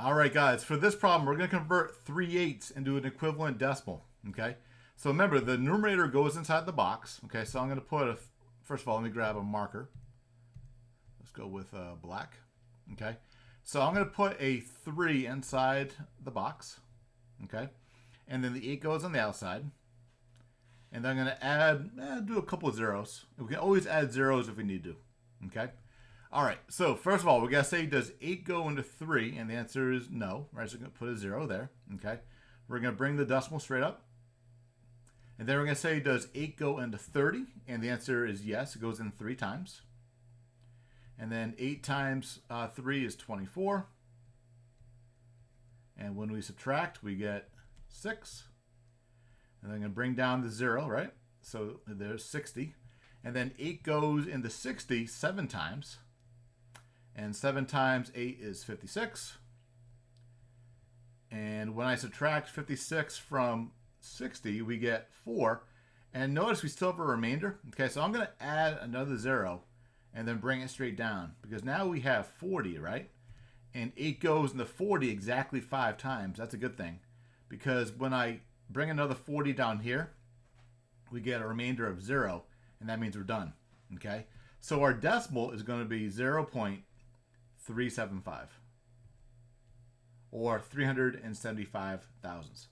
All right, guys, for this problem, we're going to convert 3/8 into an equivalent decimal, okay? So remember, the numerator goes inside the box, okay? So I'm going to put first of all, let me grab a marker. Let's go with black, okay? So I'm going to put a 3 inside the box, okay? And then the 8 goes on the outside. And then I'm going to add, do a couple of zeros. We can always add zeros if we need to, okay? All right, so first of all, we got to say, does 8 go into 3? And the answer is no, right? So we're going to put a 0 there, okay? We're going to bring the decimal straight up. And then we're going to say, does 8 go into 30? And the answer is yes, it goes in 3 times. And then 8 times 3 is 24. And when we subtract, we get 6. And then I'm going to bring down the 0, right? So there's 60. And then 8 goes into 60 7 times. And 7 times 8 is 56. And when I subtract 56 from 60, we get 4. And notice we still have a remainder. Okay, so I'm going to add another 0 and then bring it straight down. Because now we have 40, right? And 8 goes into 40 exactly 5 times. That's a good thing. Because when I bring another 40 down here, we get a remainder of 0. And that means we're done. Okay? So our decimal is going to be 0.375. Or 375 thousandths.